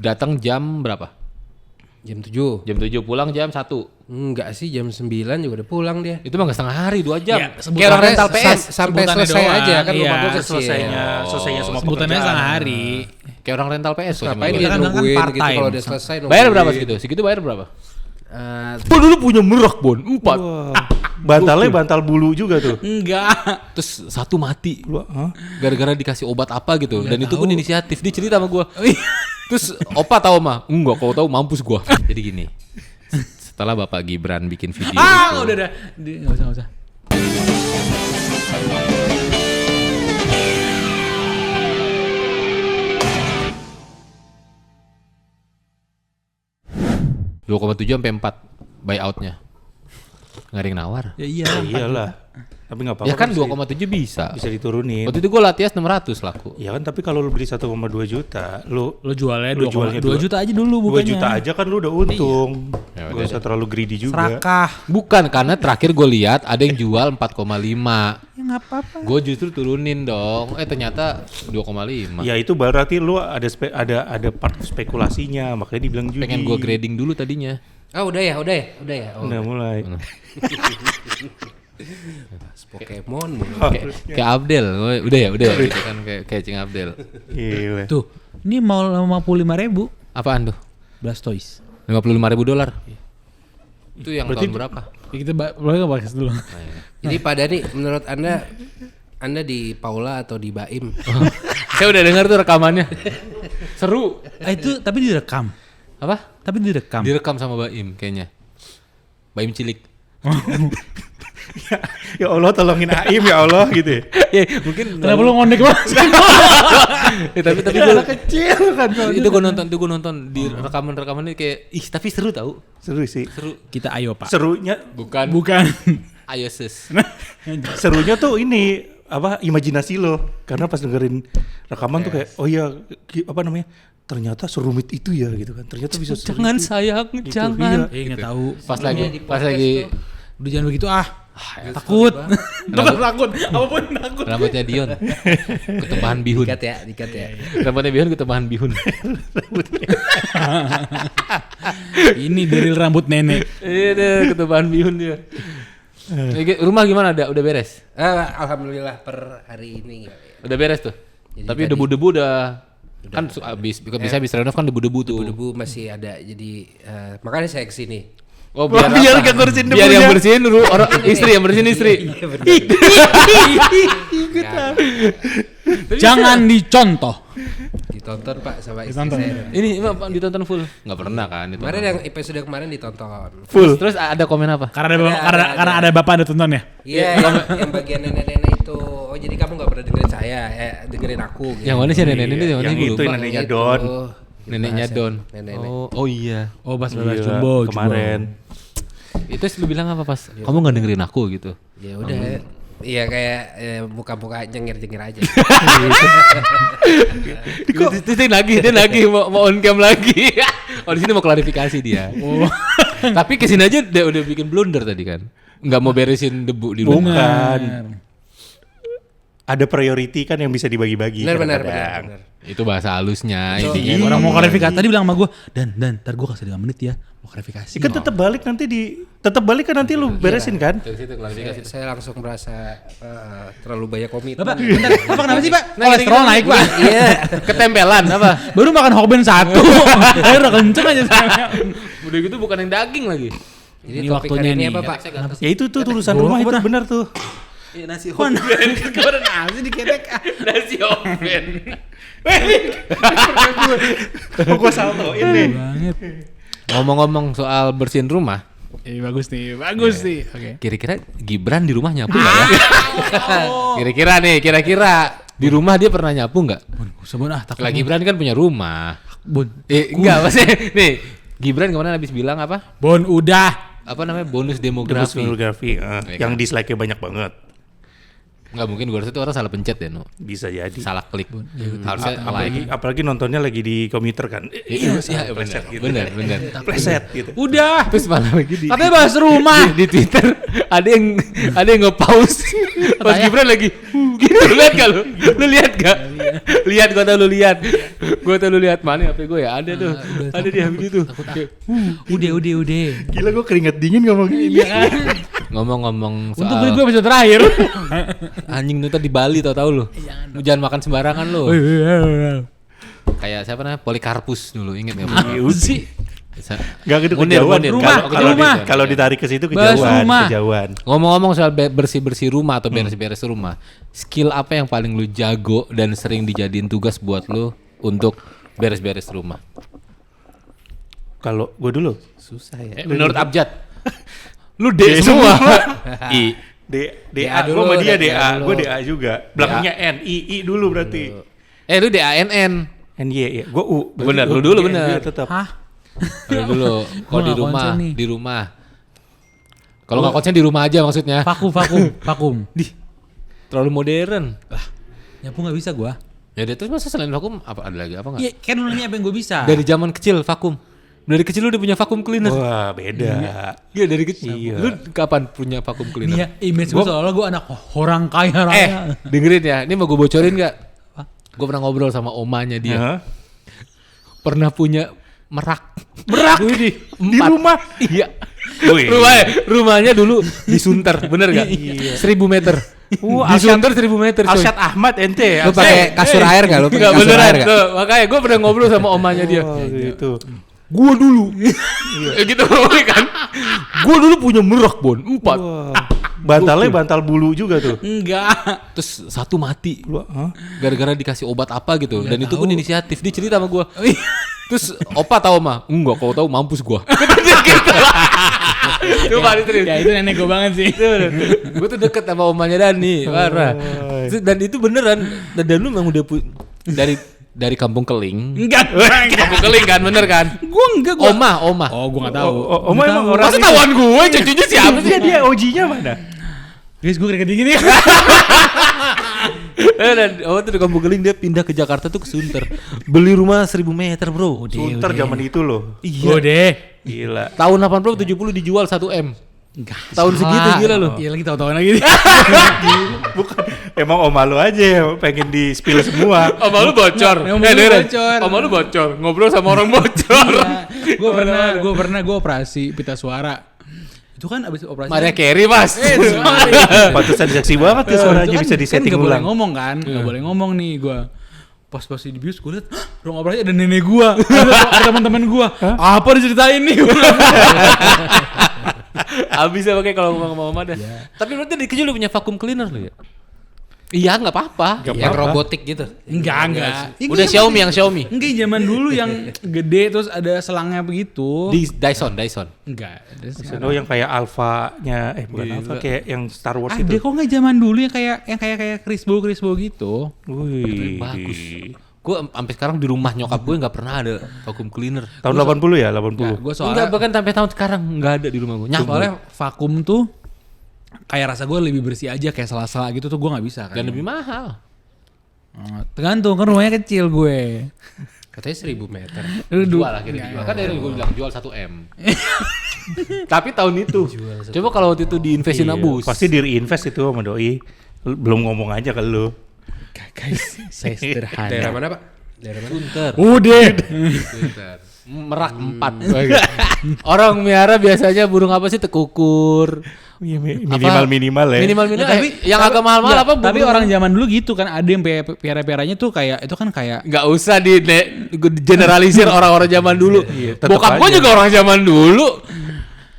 datang jam berapa? Jam 7. Jam 7 pulang jam 1. Enggak sih, jam 9 juga udah pulang dia. Itu mah nggak setengah hari, 2 jam. Ya, Kayak orang rental PS. Sampai sebutannya selesai doang. aja kan Iya, rumah gua kecil. selesainya semua Sebutannya pekerjaan. setengah hari. Kayak orang rental PS. tuh, Ngapain sama dia Kan gua. nungguin part gitu time. kalau udah selesai nungguin. Bayar berapa segitu? Segitu bayar berapa? Eh, Bon dulu punya merak Bon, 4. Wah, bantalnya bantal bulu juga tuh. Enggak. Terus 1 mati. Hah? Gara-gara dikasih obat apa gitu. Dan itu pun inisiatif. Dia cerita sama gua. iya. Terus opa tahu mah? Enggak, kalau tahu mampus gua. Jadi gini. Setelah Bapak Gibran bikin video itu. Udah. Enggak usah. $2,7 sampai 4 buyout-nya. Nggak ada yang nawar. Ya iya. Iyalah. Tapi enggak apa-apa. Ya kan bisa- 2,7 bisa. bisa diturunin. Waktu itu gua Latias 600 laku. Ya kan, tapi kalau lu beli 1,2 juta, lu Lo jualnya Lu jualnya 2 juta aja dulu 2 bukannya. juta aja kan lu udah untung. Ya Gak udah usah terlalu greedy juga. Serakah. Bukan, karena terakhir gue lihat ada yang jual 4,5. Ya enggak apa-apa. Gue justru turunin dong. Ternyata 2,5. Ya itu berarti lu ada part spekulasinya, makanya dibilang judi. Pengen gue grading dulu tadinya. udah ya. Oh. Udah mulai. Pokemon mulu. Kayak Abdel. Udah ya. Gitu kan kayak Cing Abdel. Iya. Tuh, ini mau 55.000 Apaan tuh? Blastoise. $55.000. Itu yang Berarti tahun berapa? Ya kita boleh nggak bahas dulu? Jadi Pak Dani, menurut Anda di Paula atau di Baim? Saya udah dengar tuh rekamannya. Seru. Itu tapi direkam. Apa? Tapi direkam. Direkam sama Baim kayaknya. Baim cilik. Ya Allah, tolongin Aim ya Allah gitu. Ya mungkin. Kenapa lu ngondek banget? Tapi gue Kecil kan. itu gue nonton di rekamannya kayak tapi seru tau. Seru sih. Kita ayo Pak. Serunya Bukan. Ayo sis. serunya tuh ini apa, imajinasi lo, karena pas dengerin rekaman tuh kayak oh iya apa namanya, ternyata serumit itu ya gitu kan, ternyata bisa Jangan serumit itu. sayang, Gitu, jangan. Nggak tahu. Pas Di podcast lagi Udah jangan begitu takut. Bukan takut. Apapun takut. rambutnya Dion ketebahan bihun. Dikat ya. Rambutnya Bihun ketebahan bihun. Ini dari rambut nenek. Iya deh, ketebahan bihun dia. Rumah gimana? Udah beres? Alhamdulillah per hari ini. Udah beres tuh. Jadi Tapi tadi- debu-debu udah kan habis renov kan debu-debu tuh. Debu masih ada, jadi makanya saya kesini. Oh Biar apa? gak bersihin Biar debunya. yang bersihin orang istri yang bersihin istri. Iya benar. Jangan dicontoh. Ditonton Pak sama istri Ditonton. saya. Ini Pak ditonton full? Nggak pernah kan ditonton. Kemarin yang episode kemarin ditonton. Terus ada komen apa? Karena ada bapak ada tonton ya. Iya, yang bagian nenek-nenek itu. Oh jadi kamu nggak pernah dengerin saya, dengerin aku. Gitu. Yang mana sih nenek ini? Yang mana yang gue itu lupa. neneknya Itu. Don. Neneknya Bahasa Don. nenek-nenek. Oh iya. Oh pas Iya, jumbo kemarin. Itu lu bilang apa pas? Kamu nggak dengerin aku gitu? Ya udah. Iya kayak muka-muka nyengir-nyengir aja. Terus dia lagi mau on cam lagi. Oh di sini mau klarifikasi dia. Tapi kesini aja dia udah bikin blunder tadi kan. Nggak mau beresin debu di rumah. Bukan. Ada priority kan yang bisa dibagi-bagi. Benar. kadang-kadang. Itu bahasa halusnya. Betul. Intinya Orang mau klarifikasi tadi bilang sama gue dan ntar gue kasih 5 menit ya mau klarifikasi. Kan tetap balik kan nanti lu beresin kan? dari situ klarifikasi. Saya langsung merasa terlalu banyak komitmen. Bapak, bentar, apa kenapa sih Pak? Nah, Kolesterol gitu. naik Pak. Iya. Ketempelan apa? Baru makan Hokben 1. Air udah kenceng aja saya. Udah gitu bukan yang daging lagi. Jadi Ini topik waktunya hari ini nih. apa Pak? Ya itu tuh tulisan rumah itu benar tuh. Iya nasi Mana ada nasi dikedek. nasi oven. Oh, gua saltoin nih. Banget. Ngomong-ngomong soal bersihin rumah, Bagus nih. Oke. kira-kira Gibran di rumah nyapu nggak ya? Kira-kira di rumah dia pernah nyapu nggak? Sebun takut. Lah Gibran kan punya rumah. Bun. Enggak maksudnya nih Gibran kemarin habis bilang apa? Bon udah. Apa namanya bonus Terus demografi. fotografi Iya yang kan? dislike-nya banyak banget. Nggak mungkin gue rasa itu orang salah pencet ya, No. Bisa jadi. Salah klik. Harusnya Apalagi nontonnya lagi di komuter kan. Iya, benar. Pleset gitu. Udah. Terus malah lagi di Katanya bahas rumah. di Twitter ada yang nge-pause pas Gibran lagi gitu. Lihat gak lu? Lu lihat gak? Lihat, gua tau lu lihat mana HP gue ya? Ada tuh. Ada dia begitu. Udah. Gila gue keringet dingin ngomong gini. Iya kan? Ngomong-ngomong Untuk gue soal episode terakhir. anjing lu tadi di Bali tahu lu. Jangan makan sembarangan lu. Kayak siapa namanya? Polikarpus dulu, inget enggak? Iya sih. Gak gitu Munir. Kalau ditarik ke situ Bahas rumah. kejauhan. Ngomong-ngomong soal bersih-bersih rumah atau beres-beres rumah, skill apa yang paling lu jago dan sering dijadiin tugas buat lu untuk beres-beres rumah? Kalau gue dulu Susah ya. Menurut Abjad. Lu D semua. I. DA gue sama dia DA, gue DA juga. Belakangnya N, I dulu berarti. Lu DANN. NY ya, gue U. Bener, lu dulu bener. Tetap. Hah? Lu dulu. Kalau Gua di nggak rumah, konsen nih. di rumah. Kalau nggak konsen di rumah aja maksudnya. Vakum. Terlalu modern. Nyapu nggak bisa gua. Ya dia terus masa selain vakum apa ada lagi apa nggak? Iya, kan lu nanya apa yang gua bisa. Dari zaman kecil vakum. Dari kecil lu udah punya vakum cleaner. Wah beda. Iya dari kecil. Iya. Lu kapan punya vakum Nih cleaner? ya, image gua soalnya gua anak orang kaya raya. Dengerin ya. Ini mau gue bocorin nggak? Gue pernah ngobrol sama omanya dia. Hah? Pernah punya merak. Di rumah. Iya. Wih. Rumahnya dulu di Sunter, bener gak? 1000 meter. Di Sunter 1000 meter. coy. Arsyad Ahmad ente. Lu pakai kasur air gak? Lu pakai Enggak kasur beneran. air gak? Tuh, makanya gue pernah ngobrol sama omanya dia. Oh, gitu. Gue dulu. Gitu kan. Gue dulu punya merak, Bon. 4. Wah. Bantalnya bantal bulu juga tuh. Enggak. Terus satu mati. Hah? Gara-gara dikasih obat apa gitu. Dan itu pun inisiatif. Dia cerita sama gue. Oh, iya. Terus opa tahu mah? Enggak, kalau tahu mampus gua. Gitu. Coba diterima. Ya itu nenek gua banget sih. Gue tuh deket sama omanya Dani, parah. Dan itu beneran. Dan lu memang udah dari Kampung Keling. Enggak. Kampung Keling kan, bener kan? Gua enggak gua. Oma. Oh, gua enggak tahu. Oma emang orang Masa tawan gue, cucunya siapa sih? dia OG-nya mana? Guys, gua keringet dingin nih. Dan tuh di Kampung Keling dia pindah ke Jakarta tuh ke Sunter. Beli rumah 1000 meter, Bro. Sunter zaman itu loh. Iya deh. Gila. Tahun 80 70 dijual 1 M. Enggak. Tahun segitu gila lu. Iya lagi tahu-tahuan lagi. Bukan. Emang oma lu aja yang pengen di spill semua. Oma lu bocor. Oma lu bocor. Oma lu bocor. Ngobrol sama orang bocor. Gua pernah operasi pita suara. Itu kan abis operasi. Maria Carey, Mas. Pantesan seksi banget ya suaranya bisa disetting kan ulang. Gak boleh ngomong kan, gak boleh ngomong nih gue. Pas di bius gue liat, ruang operasi ada nenek gue, ada teman-teman gue. Apa diceritain nih? Abis ya pakai kalau ngomong sama Mama dah. Tapi berarti dari kecil lu punya vacuum cleaner lu ya? Iya, enggak apa-apa. Yang robotik gitu. Enggak. Udah Xiaomi yang Xiaomi. Enggak, zaman dulu yang gede terus ada selangnya begitu. Di Dyson. Enggak. Oh yang kayak Alpha-nya, bukan Alpha, kayak yang Star Wars Ada itu. kok nggak zaman dulu yang kayak Chris Bow gitu. Wih. Bagus. Gue sampai sekarang di rumah nyokap gue nggak pernah ada vacuum cleaner. Tahun 80 ya, 80. Gue Enggak, soalnya bahkan sampai tahun sekarang nggak ada di rumah gue. soalnya vakum tuh kayak rasa gue lebih bersih aja kayak sela-sela gitu tuh gue nggak bisa kan. Dan lebih mahal. Tergantung kan rumahnya kecil gue. Katanya 1000 meter. Jual akhirnya dijual. Kan dari gue bilang jual 1 M. Tapi tahun itu. Coba kalau waktu itu diinvestin abus. Pasti di reinvest itu sama doi. Belum ngomong aja ke lu. Guys, saya sederhana. Daerah mana, Pak? Daerah mana? Sunter. Udah. Merak 4. Orang miara biasanya burung apa sih? Tekukur. Minimal ya. Minimal. Tapi yang agak mahal-mahal apa? Tapi burung? orang zaman dulu gitu kan ada yang piara-piaranya tuh kayak itu kan kayak Nggak usah di generalisir orang-orang zaman dulu. Iya, tetep Bokap gua aja. juga orang zaman dulu.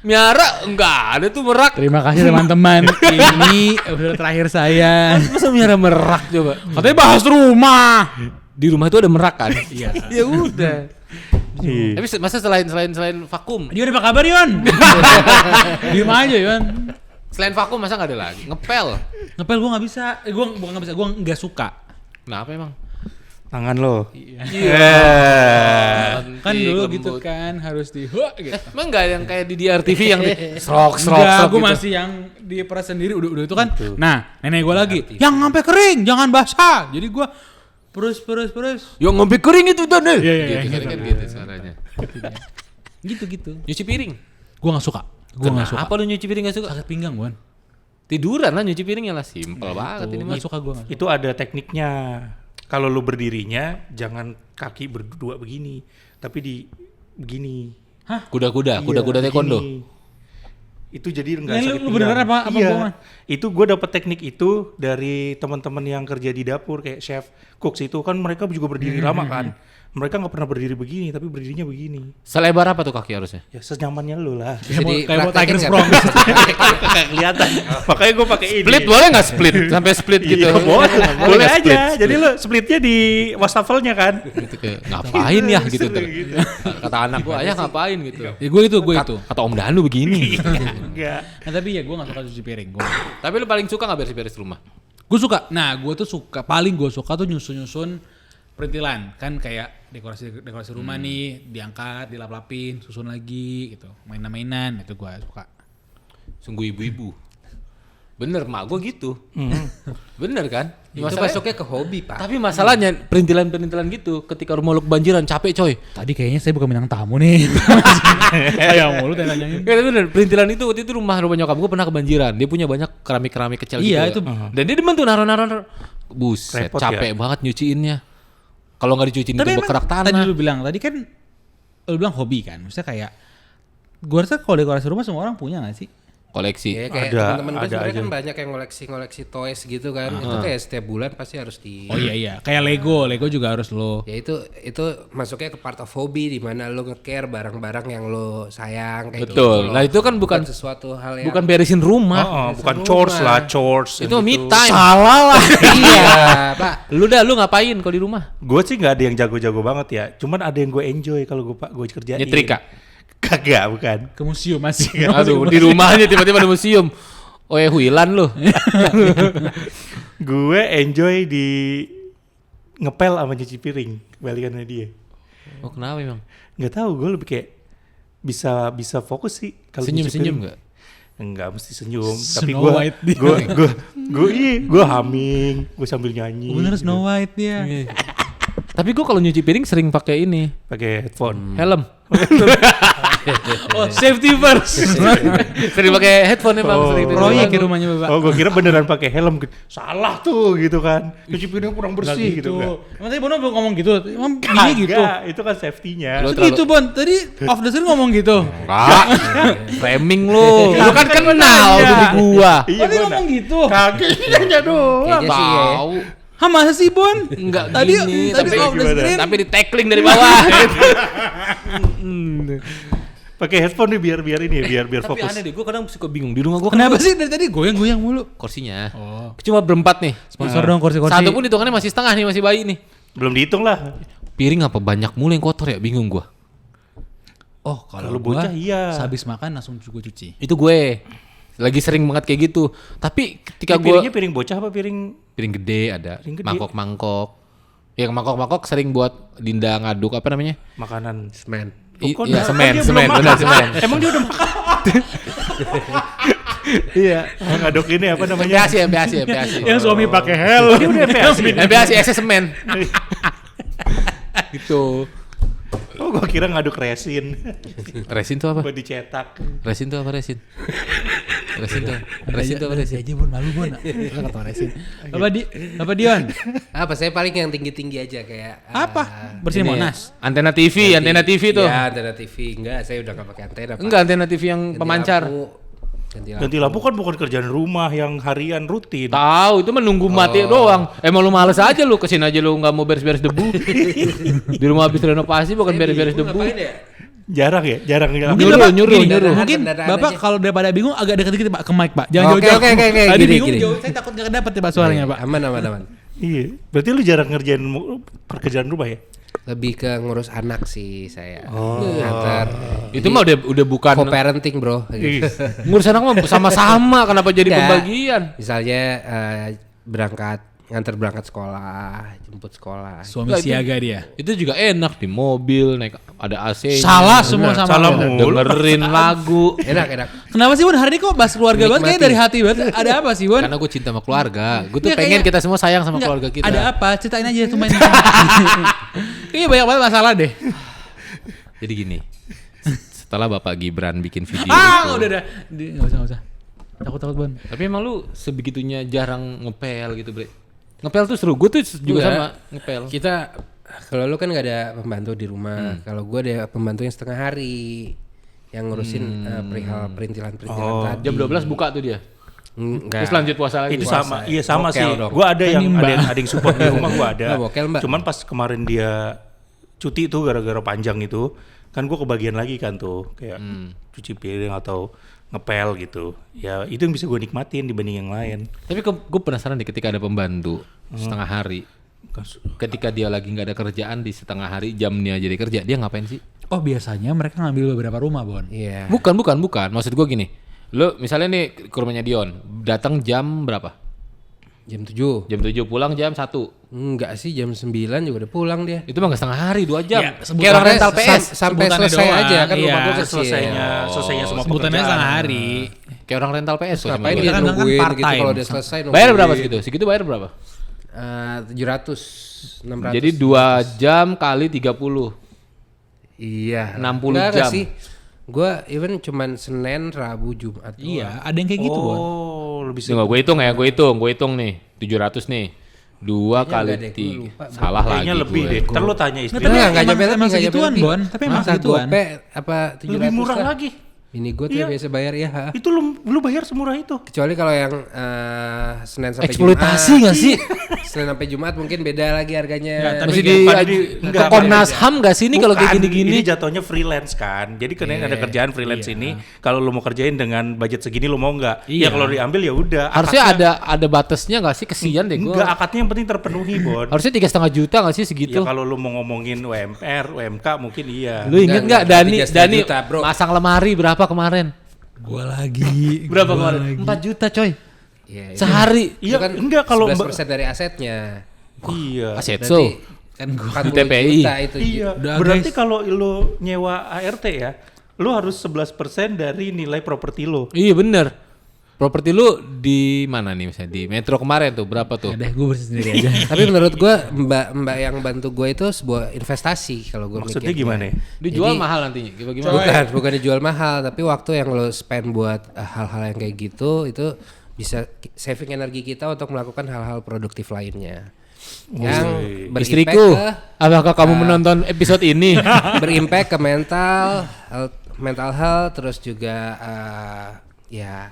Miara enggak ada tuh merak. terima kasih teman-teman. Ini episode terakhir saya. Masa miara merak coba? Katanya bahas rumah. Di rumah itu ada merak kan? Iya. Ya udah. Iya. Tapi masa selain vakum, Yon apa kabar Yon? Diem aja Yon. selain vakum masa nggak ada lagi? Ngepel. Ngepel gue nggak bisa. Gue bukan nggak bisa. Gue nggak suka. Kenapa emang? Tangan lo. Iya. Yeah. Kan dulu lembut. gitu kan, harus di gitu. Emang enggak yang kayak di DRTV yang di serok Enggak, gue gitu. masih yang diperas sendiri udah itu kan. Nah, nenek gue lagi, yang sampai kering, jangan basah. Jadi gue perus. Yang ngombe kering itu tuh nih. Iya, Gitu kan gitu suaranya. Gitu. Nyuci piring. Gue nggak suka. Gue nggak suka. Apa lu nyuci piring enggak suka? Sakit pinggang gue. Tiduran lah nyuci piringnya lah, simpel banget ini mah. Nggak suka gue. Itu ada tekniknya. Kalau lu berdirinya jangan kaki berdua begini, tapi di begini. Kuda-kuda Iya, taekwondo. begini. Itu jadi enggak Nah, sakit lu pinggang. beneran apa Iya. bohongan? Itu gue dapet teknik itu dari teman-teman yang kerja di dapur kayak chef, cooks itu kan mereka juga berdiri lama kan. Mereka nggak pernah berdiri begini, tapi berdirinya begini. Selebar apa tuh kaki harusnya? Ya senyamannya lu lah. Jadi Kayak mau praktekin Tiger nggak? Sprong. Kayak kelihatan. Makanya gue pakai ini. Split boleh nggak split? Sampai split gitu. Iya, boleh nggak aja. Jadi lu splitnya di wastafelnya kan. Gitu kayak ngapain ya gitu tuh. Kata anak gua, ayah ngapain gitu. Ya gue itu. Kata Om Danu begini. Enggak. Nah tapi ya gue gak suka cuci piring. Tapi lu paling suka nggak beres-beres rumah? Gue suka. Nah gue tuh suka. Paling gue suka tuh nyusun perintilan. Kan kayak dekorasi rumah nih. Diangkat, dilap-lapin, susun lagi gitu. Mainan-mainan itu gue suka. Sungguh ibu-ibu. Bener, mak gua gitu. Bener kan? Itu Masalahnya- masuknya ke hobi, Pak. Tapi masalahnya perintilan-perintilan gitu ketika rumah lu kebanjiran capek coy. Tadi kayaknya saya bukan bintang tamu nih. Ayam mulu tanyain. Kan bener, perintilan itu waktu itu rumah nyokap gua pernah kebanjiran. Dia punya banyak keramik-keramik kecil Iya, gitu. itu- Dan dia demen tuh naruh-naruh. Buset, Repot capek banget nyuciinnya. Kalau nggak dicuciin Tapi itu emang berkerak tadi tanah. lu bilang, tadi kan lu bilang hobi kan. Maksudnya kayak, gue rasa kalau dekorasi rumah semua orang punya gak sih? Koleksi. Ya, kayak Ada, teman-teman gue ada sebenarnya aja. kan banyak yang ngoleksi toys gitu kan. Itu kayak setiap bulan pasti harus di. Oh iya, kayak Lego juga harus lo. Ya itu masuknya ke part of hobby di mana lo nge-care barang-barang yang lo sayang kayak Betul. gitu. Nah, itu kan bukan sesuatu hal yang bukan beresin rumah. Oh, bukan chores lah, chores. Itu me time. Salah lah. iya, Pak. Lu ngapain kalau di rumah? Gue sih nggak ada yang jago-jago banget ya. Cuman ada yang gue enjoy kalau gue kerjain. Nyetrika. Kagak, bukan. Ke museum masih. Aduh, di rumahnya tiba-tiba ada museum. Oh ya Huilan lu. Gue enjoy di ngepel sama nyuci piring. Kebalikannya dia. Oh kenapa emang? Nggak tahu, gue lebih kayak bisa fokus sih kalau nyuci Senyum-senyum piring. nggak? Enggak mesti senyum, tapi Snow White dia. gue humming, gue sambil nyanyi. Bener Snow White dia. Iya. Tapi gua kalau nyuci piring sering pakai ini, pakai headphone. helm. Oh safety first. Sering pakai headphone emang Oh. sering Proyek ya rumahnya bapak. Oh, gue kira beneran pakai helm. Salah tuh gitu kan. Nyuci piring kurang bersih gitu. Emang tadi Bono belum ngomong gitu. Emang ini gitu. Itu kan safety-nya. Lo Gitu Bon, tadi off the screen ngomong gitu. Enggak. Framing lu. Lu kan kenal Iya. dari gua. Oh dia ngomong gitu. Kagak nanya doang. Kayaknya sih ya. Tahu. Hah masa sih Bon? Enggak Tadi gini, tadi tapi off the gimana? screen. Tapi di tackling dari bawah. Pakai headphone nih biar ini ya, biar Tapi fokus. aneh deh, gua kadang suka bingung di rumah gua. Kenapa sih dari tadi goyang-goyang mulu? Kursinya. Oh. Cuma berempat nih. Sponsor dong kursi-kursi. Satu pun hitungannya masih setengah nih, masih bayi nih. Belum dihitung lah. Piring apa banyak mulu yang kotor ya, bingung gua. Oh kalau Kalau gua bocah iya. sehabis makan langsung gue cuci. Itu gue. Lagi sering banget kayak gitu. Tapi ketika gua Piringnya piring bocah apa piring? piring gede ada, Piring gede. mangkok-mangkok. Yang mangkok-mangkok sering buat Dinda ngaduk apa namanya? Makanan. Semen. Kok Iya, kan semen, dia semen, belum benar makan. semen. Emang dia udah makan? Iya. Ngaduk ini apa namanya? MPASI. Yang suami pakai helm. Dia udah MPASI. MPASI SS semen. Gitu. Oh, gua kira ngaduk resin. Resin tuh apa? Buat dicetak. Resin tuh apa resin? Resin tuh apa resin? aja Bon, malu Bon. Enggak ketawa resin. Bapak Dion. Apa saya paling yang tinggi-tinggi aja kayak Apa? Bersih Ini, Monas. Antena TV tuh. Iya, antena TV. Enggak, saya udah enggak pakai antena, Pak. Enggak, antena TV yang Ganti pemancar. lampu. Ganti lampu kan bukan kerjaan rumah yang harian rutin. Tahu, itu menunggu mati doang. Emang lu males aja lu, kesini aja lu nggak mau beres-beres debu. Di rumah habis renovasi bukan beres-beres debu. Ngapain ya? Jarang ya, jarang Mungkin Nyuruh, Bapak nyuruh, gini, nyuruh. Mungkin Kendaraan Bapak aja. kalau daripada bingung agak dekat dikit Pak ke mic Pak. Jangan Oke, jauh-jauh. oke, Tadi gini, bingung gini. jauh, saya takut nggak dapet ya Pak suaranya Pak. Aman. Iya. Berarti lu jarang ngerjain pekerjaan rumah ya? Lebih ke ngurus anak sih saya. Oh. Nganter. Itu mah udah bukan Co-parenting, Bro. Gitu. ngurus anak mah sama-sama, kenapa jadi Enggak. pembagian? Misalnya berangkat nganter berangkat sekolah, jemput sekolah. Suami siaga dia. Itu juga enak di mobil naik ada AC. Salah semua sama salah lo. mulu. Dengerin lagu. Enak. Kenapa sih Bon hari ini kok bahas keluarga banget? Kayaknya dari hati banget. Ada apa sih Bon? Karena gue cinta sama keluarga. Gue tuh Nggak, pengen kayaknya- kita semua sayang sama Nggak, keluarga kita. Ada apa? Ceritain aja cuma ini. Kayaknya banyak banget masalah deh. Jadi gini. Setelah Bapak Gibran bikin video itu. Udah. Enggak usah. Takut Bon. Tapi emang lu sebegitunya jarang ngepel gitu, Bre. Ngepel tuh seru. Gue tuh juga Enggak. sama ngepel. Kita kalau lu kan gak ada pembantu di rumah. Kalau gue ada pembantu yang setengah hari yang ngurusin perihal perintilan-perintilan tadi. Jam 12 buka tuh dia. Enggak. Terus lanjut puasa lagi. Itu sama, iya sama Bokel sih. dong. Gue ada yang Ini, Mbak. ada yang support di rumah gue ada. Mbak, bokel, Mbak. Cuman pas kemarin dia cuti tuh gara-gara panjang itu, kan gue kebagian lagi kan tuh kayak cuci piring atau ngepel gitu. Ya itu yang bisa gue nikmatin dibanding yang lain. Tapi gue penasaran deh ketika ada pembantu setengah hari. Ketika dia lagi nggak ada kerjaan di setengah hari jamnya jadi kerja, dia ngapain sih? Oh biasanya mereka ngambil beberapa rumah Bon. Iya. Bukan. Maksud gue gini. Lo misalnya nih ke rumahnya Dion, datang jam berapa? Jam 7. Jam 7 pulang jam 1. Enggak sih, jam 9 juga udah pulang dia. Itu mah nggak setengah hari, 2 jam. Ya, Kayak orang rental PS. Sampai sebutannya selesai doang. aja kan Iya, rumah gue kecil. Selesainya semua Sebutannya pekerjaan. setengah hari. Kayak orang rental PS. tuh Ngapain sama dia gua. kan bilang kan nungguin part gitu time. kalau udah selesai Bayar berapa segitu? Segitu bayar berapa? 700, 600. Jadi 2 jam kali 30. Iya. 60 Enggak jam. sih. Gua even cuman Senin, Rabu, Jumat. Iya, ada yang kayak gitu Bon. Oh, lebih Ini gue hitung ya, gue hitung nih. 700 nih. 2 kali enggak deh, gua 3. lupa. Salah lagi kayaknya lebih gue. deh. Ntar lu tanya istri. Tapi Enggak emang- nyampe lebih, emang nggak nyampe segituan, lebih. Bon. Tapi emang Masa segituan. gope apa 700 Lebih murah lah. lagi. Ini gue tuh Iya. biasa bayar ya. Ha. Itu lu bayar semurah itu. Kecuali kalau yang Senin sampai Eksploitasi Jumat. nggak sih? Senin sampai Jumat mungkin beda lagi harganya. Nggak, tapi Masih nggak, di pada di- ke enggak, Komnas HAM gak sih ini kalau kayak Bukan, gini-gini? Ini jatuhnya freelance kan. Jadi karena ada kerjaan freelance ini, kalau lu mau kerjain dengan budget segini lu mau nggak? Iya. Ya kalau diambil ya udah. Harusnya ada batasnya gak sih? Kesian deh gue. Enggak, akadnya yang penting terpenuhi, Bon. Harusnya 3,5 juta gak sih Ya segitu? kalau lu mau ngomongin UMR, UMK mungkin iya. Lu inget Enggak, gak Dani 3,5 juta, bro. masang lemari berapa kemarin? Gua lagi. Berapa gua kemarin? lagi. 4 juta coy. Iya, itu- Sehari. itu Iya, kan enggak kalau 11% dari asetnya. Iya. Asetso. Kan gua 40 TPI. juta itu. Iya. Udah, Berarti guys. kalau lu nyewa ART ya, lu harus 11% dari nilai properti lu. Iya bener. Properti lu di mana nih misalnya? Di Metro kemarin tuh berapa tuh? Ada gue bersih sendiri aja. Tapi menurut gua mbak yang bantu gua itu sebuah investasi kalau gua Maksudnya mikirnya. gimana ya? Dijual Jadi- mahal nantinya. Gimana? Bukan dijual mahal, tapi waktu yang lo spend buat hal-hal yang kayak gitu itu bisa saving energi kita untuk melakukan hal-hal produktif lainnya. Yang berimpact Istriku, ke apakah kamu menonton episode ini? berimpact ke mental health, terus juga ya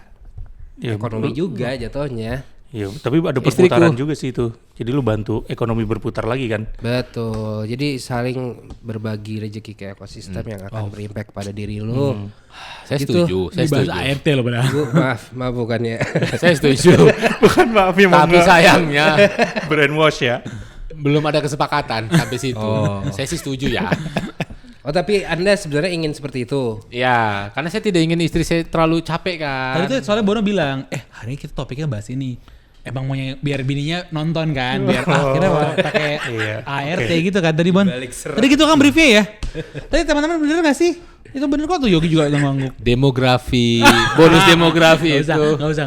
ekonomi juga jatuhnya. Iya, tapi ada Istriku. perputaran juga sih itu. Jadi lu bantu ekonomi berputar lagi kan? Betul. Jadi saling berbagi rezeki ke ekosistem yang akan berimpact pada diri lu. Saya Gitu. setuju, saya Ini bahasa setuju. ART loh padahal. Maaf bukannya. Saya setuju. Bukan maaf ya, Tapi sayangnya brainwash ya. belum ada kesepakatan sampai situ. Saya sih setuju ya. Oh tapi Anda sebenarnya ingin seperti itu. Ya, karena saya tidak ingin istri saya terlalu capek kan. Tadi tuh soalnya Bono bilang, hari ini kita topiknya bahas ini. Emang mau biar bininya nonton kan, biar akhirnya pakai Iya, ART oke. gitu kan tadi Bon. Tadi gitu kan briefnya ya. Tadi teman-teman bener gak sih? Itu bener kok tuh Yogi juga yang ngangguk. Demografi, bonus demografi Gak usah, itu. gak usah.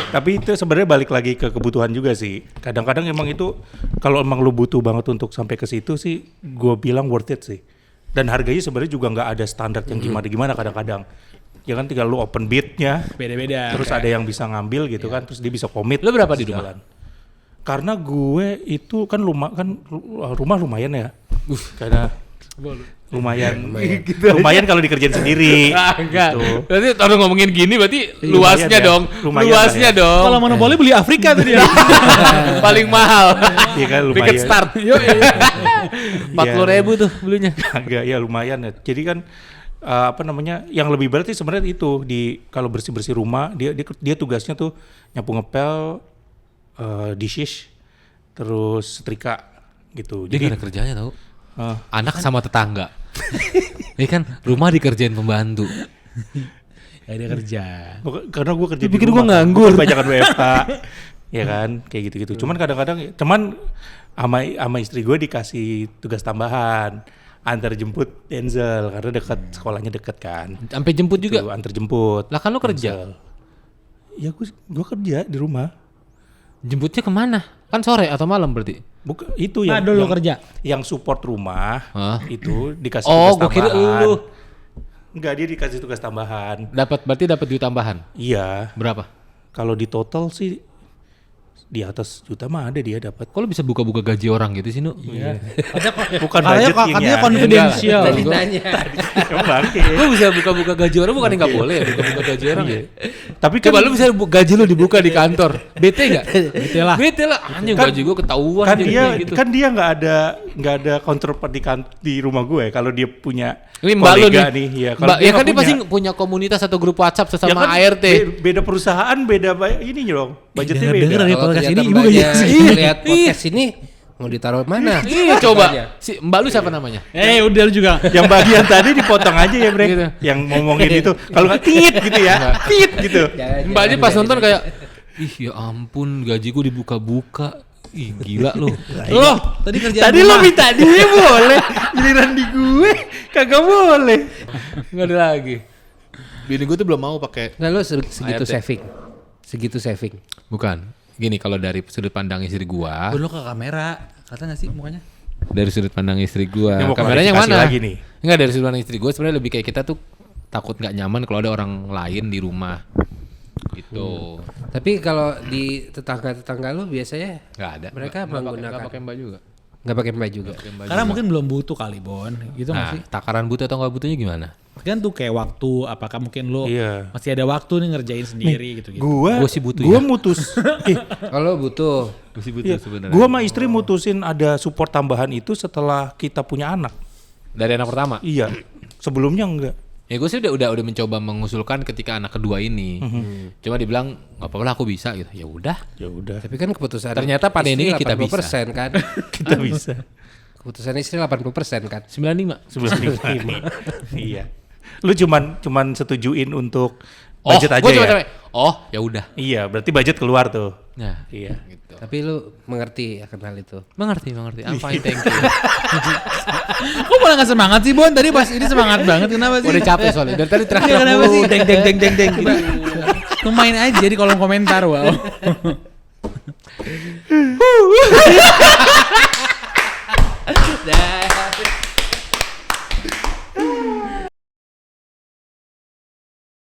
Tapi itu sebenarnya balik lagi ke kebutuhan juga sih. Kadang-kadang emang itu kalau emang lu butuh banget untuk sampai ke situ sih, gue bilang worth it sih. Dan harganya sebenarnya juga nggak ada standar yang gimana-gimana kadang-kadang. Ya kan tinggal lu open bid-nya, Beda-beda. terus ada yang bisa ngambil gitu kan, terus dia bisa komit. Lu berapa di jalan. Karena gue itu kan rumah lumayan ya. Karena lumayan lumayan kalau dikerjain sendiri. Ah, enggak. Gitu. Berarti kalau ngomongin gini berarti Lumayan luasnya ya. dong. Lumayan Luasnya lah ya. dong. Kalau monopoli beli Afrika tuh dia. Paling mahal. Iya kan lumayan. Tiket start. Yo, 40.000 tuh belinya. Agak ya lumayan ya. Jadi kan apa namanya yang lebih berat sih sebenarnya itu di kalau bersih-bersih rumah dia tugasnya tuh nyapu ngepel, dishes, terus setrika gitu. Dia gak ada kerjanya tau. eh, Anak sama tetangga. Ini kan rumah dikerjain pembantu. Ya dia kerja. karena gue kerja Lu pikir di rumah. gua nganggur? Kebanyakan WFH. Ya kan, kayak gitu-gitu. Cuman kadang-kadang, sama istri gue dikasih tugas tambahan, antar jemput Denzel karena dekat, sekolahnya deket kan. Sampai jemput juga. Tuh, antar jemput. Lah kan lu kerja. Ya gue kerja di rumah. Jemputnya kemana? Kan sore atau malam berarti? Bukan itu yang dulu yang, kerja. yang support rumah Hah? itu dikasih Oh, tugas gua kira tambahan. lu. Enggak, dia dikasih tugas tambahan. Berarti dapat duit tambahan. Iya. Berapa? Kalau di total sih di atas juta mah ada dia dapat. Kok lu bisa buka-buka gaji orang gitu sih, Nu? Iya. Bukan Katanya budget ini katanya ya. confidential. Tadi nanya. Bangke. Gue bisa buka-buka gaji orang bukan nggak boleh ya buka-buka gaji orang ya. Tapi kan Coba lu bisa gaji lu dibuka di kantor. Bete nggak? Bete lah. Bete lah. Anjing Kan- gaji gue ketahuan kan jadi dia kayak gitu. kan dia nggak ada counterpart di rumah gue kalau dia punya Ini mbak lu kolega nih. ya. Mbak, ya kan nggak dia pasti punya komunitas atau grup WhatsApp ya sesama kan ART. beda perusahaan, beda ini dong. Budgetnya denger-denger beda. nih. Kalau podcast ternyata ini ibu mbaknya gaji. lihat podcast ini mau ditaruh mana? Iya coba. Si Mbak lu siapa namanya? Udah lu juga. Yang bagian tadi dipotong aja ya, Bre. Gitu. Yang ngomongin itu. Kalau nggak tit gitu ya. Tit gitu. Mbaknya pas nonton kayak, ih ya ampun gajiku dibuka-buka. Ih gila lu. Loh, tadi kerjaan Tadi lo rumah. minta dia boleh, giliran di gue kagak boleh. Nggak ada lagi. Bini gue tuh belum mau pakai. Nah, lu segitu ART. saving. Segitu saving. Bukan. Gini kalau dari sudut pandang istri gua, Lu ke kamera. Kata gak sih mukanya? dari sudut pandang istri gua, Ini mau kameranya yang klarifikasi mana? lagi nih. Enggak, dari sudut pandang istri gua sebenarnya lebih kayak kita tuh takut nggak nyaman kalau ada orang lain di rumah. Gitu. Tapi kalau di tetangga-tetangga lu biasanya Nggak ada. Mereka Nggak pakai- menggunakan- nggak pakai mbak juga. nggak pakai mbak juga. Karena mungkin belum butuh kali, Bon. Gitu Nah, gak sih? takaran butuh atau nggak butuhnya gimana? Kan tuh kayak waktu, apakah mungkin lu Iya. masih ada waktu nih ngerjain sendiri gitu-gitu. Gua Gua sih butuh Gua ya. mutus. Kalau butuh, Gue sih butuh Iya. sebenarnya. Gua sama istri mutusin ada support tambahan itu setelah kita punya anak. Dari anak pertama. Iya. Sebelumnya enggak. Ya gue sih udah mencoba mengusulkan ketika anak kedua ini. Cuma dibilang nggak apa-apa lah aku bisa gitu. Ya udah. Ya udah. tapi kan keputusan Ternyata pada istri ini kita 80% kan. Kita bisa. Keputusan istri 80% kan. 95. 95. Iya. Lu cuman setujuin untuk Oh, budget aja gua cuma ya. sampai, oh ya udah. Iya, berarti budget keluar tuh. Nah, Iya. gitu. Tapi lu mengerti akan hal itu. Mengerti. I'm fine, thank you. Kok malah gak semangat sih, Bon? Tadi pas ini semangat banget. Kenapa sih? Udah capek soalnya. Dari tadi Iya, terakhir kenapa sih? deng deng deng deng deng gitu. Lu main aja di kolom komentar, wow. Dah.